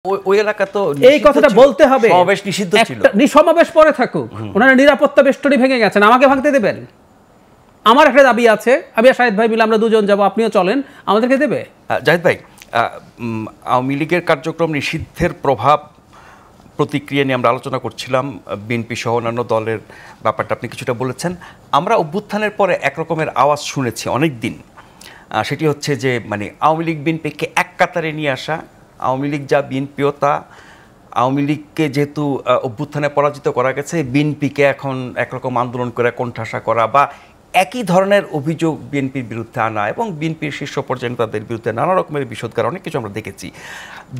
ওই এলাকা তো এই কথাটা বলতে হবে। সমাবেশ নিষিদ্ধ ছিল। সমাবেশ পরে থাকুক, ওনারা নিরাপত্তা বেষ্টনী ভেঙে গেছেন, আমাকে ভাঙতে দেবেন? আমার একটা দাবি আছে, আমি আর শাহেদ ভাই মিলে আমরা দুজন যাব, আপনিও চলেন, আমাদেরকে দেবে? জাহিদ ভাই, আওয়ামী লীগের কার্যক্রম নিষিদ্ধের প্রভাব প্রতিক্রিয়া নিয়ে আমরা আলোচনা করছিলাম, বিএনপি সহ অন্যান্য দলের ব্যাপারটা আপনি কিছুটা বলেছেন। আমরা অভ্যুত্থানের পরে একরকমের আওয়াজ শুনেছি অনেক দিন, সেটি হচ্ছে যে মানে আওয়ামী লীগ বিএনপিকে এক কাতারে নিয়ে আসা, আওয়ামী লীগ যা বিএনপিও তা, আওয়ামী লীগকে যেহেতু অভ্যুত্থানে পরাজিত করা গেছে, বিএনপিকে এখন একরকম আন্দোলন করে কোণঠাসা করা বা একই ধরনের অভিযোগ বিএনপির বিরুদ্ধে আনা এবং বিএনপির শীর্ষ পর্যায়ে নেতাদের বিরুদ্ধে নানা রকমের বিষোদগার অনেক কিছু আমরা দেখেছি।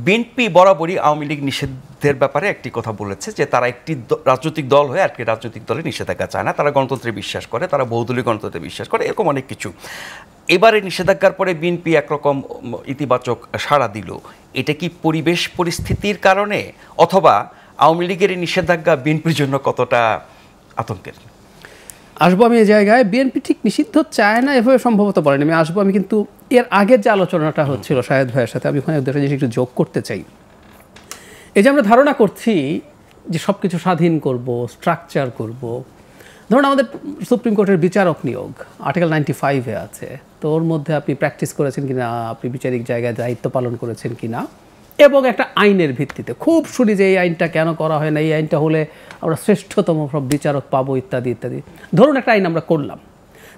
বিএনপি বরাবরই আওয়ামী লীগ নিষেধের ব্যাপারে একটি কথা বলেছে যে তারা একটি রাজনৈতিক দল হয়ে আর কি রাজনৈতিক দলে নিষেধাজ্ঞা চায় না, তারা গণতন্ত্রে বিশ্বাস করে, তারা বহুদলীয় গণতন্ত্রে বিশ্বাস করে, এরকম অনেক কিছু। এবারে নিষেধাজ্ঞার পরে বিএনপি একরকম ইতিবাচক সাড়া দিল। এটা কি পরিবেশ পরিস্থিতির কারণে, অথবা আওয়ামী লীগের নিষেধাজ্ঞা বিএনপির জন্য কতটা আতঙ্কের? আসবো আমি এই জায়গায়। বিএনপি ঠিক নিষিদ্ধ চায় না এভাবে সম্ভবত বলেনি, আমি আসবো। আমি কিন্তু এর আগের যে আলোচনাটা হচ্ছিল শাহেদ ভাইয়ের সাথে, আমি ওখানে দুটো জিনিস একটু যোগ করতে চাই। এই যে আমরা ধারণা করছি যে সব কিছু স্বাধীন করব, স্ট্রাকচার করব, ধরুন আমাদের সুপ্রিম কোর্টের বিচারক নিয়োগ আর্টিকেল 95-এ আছে, তো ওর মধ্যে আপনি প্র্যাকটিস করেছেন কিনা, আপনি বিচারিক জায়গায় দায়িত্ব পালন করেছেন কিনা, এবং একটা আইনের ভিত্তিতে খুব শুনি যে এই আইনটা কেন করা হয় না, এই আইনটা হলে আমরা শ্রেষ্ঠতম সব বিচারক পাবো ইত্যাদি ইত্যাদি। ধরুন একটা আইন আমরা করলাম,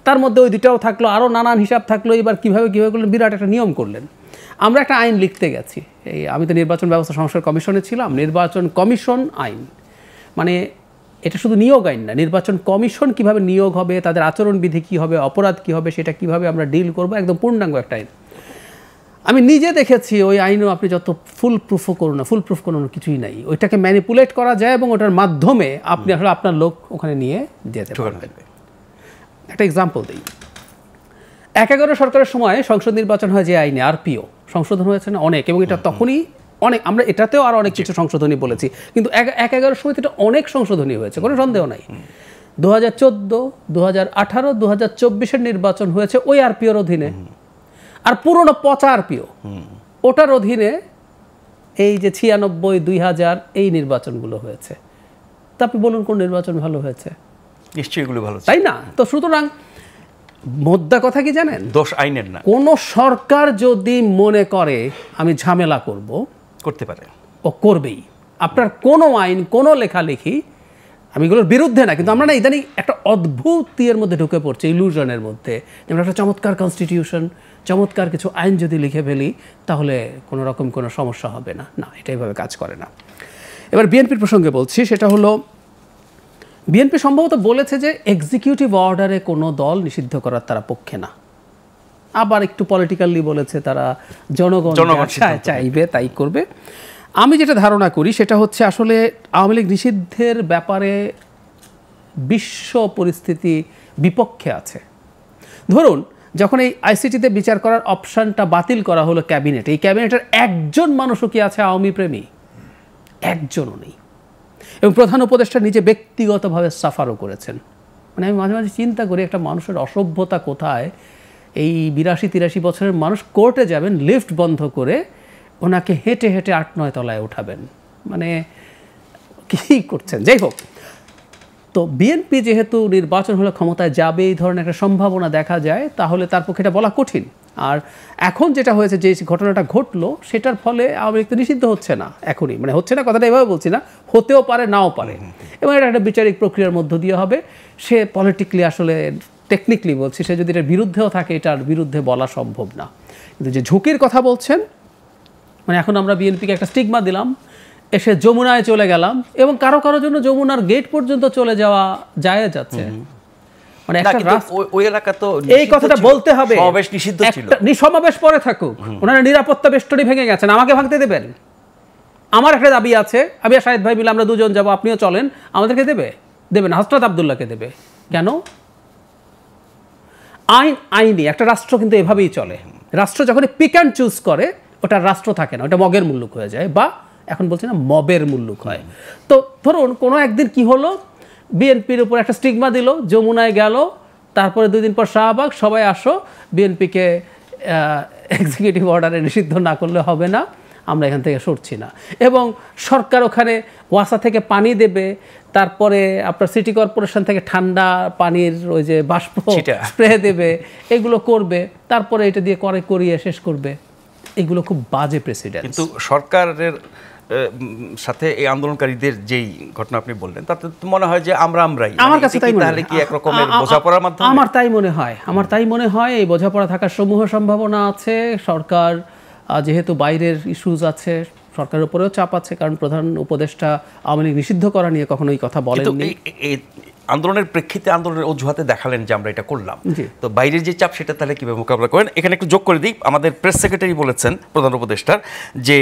তার মধ্যে ওই দুটাও থাকলো, আরও নানান হিসাব থাকলো, এবার কীভাবে করলেন, বিরাট একটা নিয়ম করলেন। আমরা একটা আইন লিখতে গেছি, এই আমি তো নির্বাচন ব্যবস্থা সংস্কার কমিশনে ছিলাম, নির্বাচন কমিশন আইন, মানে এটা শুধু নিয়োগ আইন না, নির্বাচন কমিশন কিভাবে নিয়োগ হবে, তাদের আচরণবিধি কী হবে, অপরাধ কী হবে, সেটা কিভাবে আমরা ডিল করব, একদম পূর্ণাঙ্গ একটা আইন। আমি নিজে দেখেছি ওই আইনও আপনি যত ফুল প্রুফও করুন না, ফুল প্রুফ কোনো কিছুই নাই, ওইটাকে ম্যানিপুলেট করা যায় এবং ওটার মাধ্যমে আপনি আসলে আপনার লোক ওখানে নিয়ে যেতে পারবেন। একটা এক্সাম্পল দিই। 11 সরকারের সময় সংসদ নির্বাচন হয় যে আইনে, আরপিও সংশোধন হয়েছে না অনেক, এবং এটা তখনই অনেক, আমরা এটাতেও আরও অনেক কিছু সংশোধনী বলেছি, কিন্তু 11 সময় এটা অনেক সংশোধনী হয়েছে, কোনো সন্দেহ নাই। 2014, 2018, 2024-এর নির্বাচন হয়েছে ওই আরপিওর অধীনে, আর পুরনো পচা আরপিও ওটার অধীনে এই যে 96, 2000 এই নির্বাচনগুলো হয়েছে। তা আপনি বলুন কোন নির্বাচন ভালো হয়েছে? নিশ্চয়ই এগুলো ভালো, তাই না? তো সুতরাং মোদ্দা কথা কি জানেন, দোষ আইনের না। কোন সরকার যদি মনে করে আমি ঝামেলা করতে পারে, ও করবেই। আপনার কোনো আইন, কোনো লেখালেখি, আমি এগুলোর বিরুদ্ধে না, কিন্তু আমরা না ইদানিং একটা অদ্ভুত ইয়ের মধ্যে ঢুকে পড়ছে, ইলুশনের মধ্যে, যেমন একটা চমৎকার কনস্টিটিউশন, চমৎকার কিছু আইন যদি লিখে ফেলি তাহলে কোনো রকম কোনো সমস্যা হবে না। না, এটা এইভাবে কাজ করে না। এবার বিএনপির প্রসঙ্গে বলছি, সেটা হলো বিএনপি সম্ভবত বলেছে যে এক্সিকিউটিভ অর্ডারে কোনো দল নিষিদ্ধ করার তারা পক্ষে না, আবার একটু পলিটিক্যালি বলেছে তারা জনগণ চাইবে তাই করবে। আমি যেটা ধারণা করি সেটা হচ্ছে আসলে আওয়ামী লীগ নিষিদ্ধের ব্যাপারে বিশ্ব পরিস্থিতি বিপক্ষে আছে। ধরুন যখন এই আইসিটিতে বিচার করার অপশানটা বাতিল করা হলো ক্যাবিনেট, এই ক্যাবিনেটের একজন মানুষও কি আছে আওয়ামী প্রেমী? একজনও নেই। এবং প্রধান উপদেষ্টা নিজে ব্যক্তিগতভাবে সাফারও করেছেন। মানে আমি মাঝে মাঝে চিন্তা করি একটা মানুষের অসভ্যতা কোথায়। এই 82-83 বছরের মানুষ কোর্টে যাবেন, লিফট বন্ধ করে ওনাকে হেঁটে হেঁটে 8-9 তলায় উঠাবেন, মানে কী করছেন? যাই হোক, তো বিএনপি যেহেতু নির্বাচন হলে ক্ষমতায় যাবে এই ধরনের একটা সম্ভাবনা দেখা যায়, তাহলে তার পক্ষে এটা বলা কঠিন। আর এখন যেটা হয়েছে, যে ঘটনাটা ঘটলো, সেটার ফলে আওয়ামী লীগ তো নিষিদ্ধ হচ্ছে না এখনই, মানে হচ্ছে না কথাটা এভাবে বলছি না, হতেও পারে নাও পারে, এবং এটা একটা বিচারিক প্রক্রিয়ার মধ্য দিয়ে হবে। সে পলিটিক্যালি আসলে টেকনিক্যালি বলছি, সে যদি এটার বিরুদ্ধেও থাকে এটার বিরুদ্ধে বলা সম্ভব না। কিন্তু যে ঝুঁকির কথা বলছেন, মানে এখন আমরা বিএনপিকে একটা স্টিগমা দিলাম, এসে যমুনায় চলে গেলাম, এবং কারো কারো জন্য যমুনার গেট পর্যন্ত চলে যাওয়া যায় যাচ্ছে, মানে ওই এলাকা তো এই কথাটা বলতে হবে। সমাবেশ নিষিদ্ধ ছিল, সমাবেশ পরে থাকুক, ওনারা নিরাপত্তা বেষ্টনী ভেঙে গেছেন, আমাকে ভাঙতে দেবেন? আমার একটা দাবি আছে, আমি আর শাহেদ ভাই মিলে আমরা দুজন যাব, আপনিও চলেন, আমাদেরকে দেবেন হাসরাত আব্দুল্লাহকে দেবে কেন? আইনি একটা রাষ্ট্র কিন্তু এভাবেই চলে। রাষ্ট্র যখন পিক অ্যান্ড চুজ করে, ওটা রাষ্ট্র থাকে না, ওটা মগের মুল্লুক হয়ে যায়, বা এখন বলছি না মবের মুল্লুক হয়। তো ধরুন কোনো একদিন কি হলো, বিএনপির উপর একটা স্টিগমা দিল, যমুনায় গেল, তারপরে 2 দিন পর শাহবাগ, সবাই আসো, বিএনপিকে এক্সিকিউটিভ অর্ডারে নিষিদ্ধ না করলে হবে না, আমরা এখান থেকে সরছি না। এবং সরকার ওখানে ওয়াসা থেকে পানি দেবে, তারপরে আপনার সিটি কর্পোরেশন থেকে ঠান্ডা পানির ওই যে বাষ্প স্প্রে দেবে, এগুলো করবে, তারপরে এটা দিয়ে করিয়ে শেষ করবে। এগুলো খুব বাজে প্রেসিডেন্ট। কিন্তু সরকারের সাথে এই আন্দোলনকারীদের যেই ঘটনা আপনি বললেন, তাতে মনে হয় যে আমরাই, আমার কাছে তাই মনে হয়, তাহলে কি এক রকমের বোঝাপড়ার মাধ্যমে? আমার তাই মনে হয় এই বোঝাপড়া থাকার সমূহ সম্ভাবনা আছে। সরকার যেহেতু বাইরের ইস্যুজ আছে, সরকারের উপরেও চাপ আছে, কারণ প্রধান উপদেষ্টা আওয়ামী লীগ নিষিদ্ধ করা নিয়ে কখনো এই কথা বলেননি। আন্দোলনের প্রেক্ষিতে, আন্দোলনের অজুহাতে দেখালেন যে আমরা এটা করলাম, তো বাইরের যে চাপ সেটা তাহলে কিভাবে মোকাবিলা করেন? এখানে একটু যোগ করে দিই, আমাদের প্রেস সেক্রেটারি বলেছেন প্রধান উপদেষ্টার যে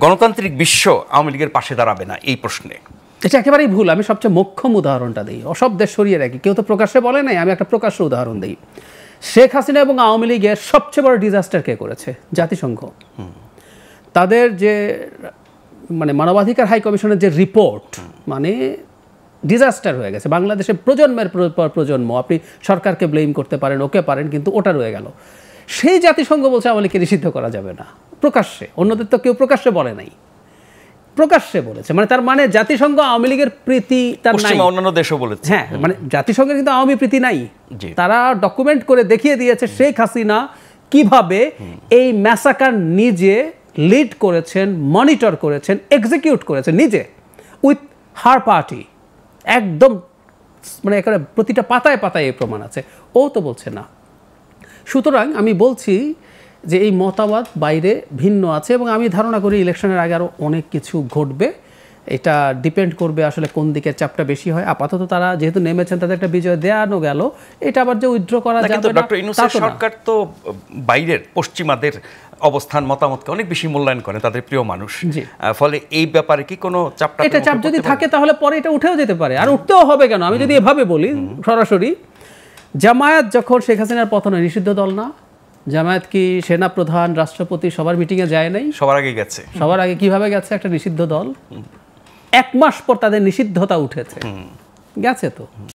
গণতান্ত্রিক বিশ্ব আওয়ামী লীগের পাশে দাঁড়াবে না এই প্রশ্নে। এটা একেবারেই ভুল। আমি সবচেয়ে মোক্ষম উদাহরণটা দিই, অসব দেশ সরিয়ে রাখি, কেউ তো প্রকাশ্যে বলে নাই, আমি একটা প্রকাশ্য উদাহরণ দিই। শেখ হাসিনা এবং আওয়ামী লীগের সবচেয়ে বড় ডিজাস্টার কে করেছে? জাতিসংঘ। তাদের যে মানে মানবাধিকার হাই কমিশনের যে রিপোর্ট, মানে ডিজাস্টার হয়ে গেছে। বাংলাদেশে প্রজন্মের পর প্রজন্ম, আপনি সরকারকে ব্লেম করতে পারেন, ওকে পারেন, কিন্তু ওটা রয়ে গেল। সেই জাতিসংঘ বলছে আওয়ামী লীগকে নিষিদ্ধ করা যাবে না, প্রকাশ্যে। অন্যদের তো কেউ প্রকাশ্যে বলে নাই, প্রকাশ্যে বলেছে। মানে তার মানে জাতিসংঘ আওয়ামী লীগের প্রীতি তার নাই। অন্যান্য দেশও বলেছে, হ্যাঁ, মানে জাতিসংঘের কিন্তু আওয়ামী প্রীতি নাই। তারা ডকুমেন্ট করে দেখিয়ে দিয়েছে শেখ হাসিনা কিভাবে এই ম্যাসাকার নিজে লিড করেছেন, মনিটর করেছেন, এক্সিকিউট করেছেন নিজে, উইথ হার পার্টি। একদম মানে একেবারে প্রতিটা পাতায় পাতায় এই প্রমাণ আছে, ও তো বলছে না। সুতরাং আমি বলছি যে এই মতামত বাইরে ভিন্ন আছে, এবং আমি ধারণা করি ইলেকশনের আগে আরও অনেক কিছু ঘটবে। এটা ডিপেন্ড করবে আসলে কোন দিকের চাপটা বেশি হয়। আপাতত তারা যেহেতু নেমেছেন, তাদের একটা বিজয় দেওয়ানো গেল, এটা আবার যে উইথড্র করা যাবে না। ডক্টর ইউনূসের সরকার তো বাইরের পশ্চিমাদের অবস্থান, মতামতকে অনেক বেশি মূল্যায়ন করে, তাদের প্রিয় মানুষ। ফলে এই ব্যাপারে কি কোনো চাপটা, এটা চাপ যদি থাকে তাহলে পরে এটা উঠেও যেতে পারে, আর উঠতেও হবে কেন? আমি যদি এভাবে বলি সরাসরি, জামায়াত যখন শেখ হাসিনার পতনে নিষিদ্ধ দল না, জামায়াত কি সেনা প্রধান, রাষ্ট্রপতি সবার মিটিংয়ে যায় নাই? সবার আগে গেছে। সবার আগে কিভাবে গেছে একটা নিষিদ্ধ দল? 1 মাস পর তাদের নিষিদ্ধতা উঠেছে, গেছে তো।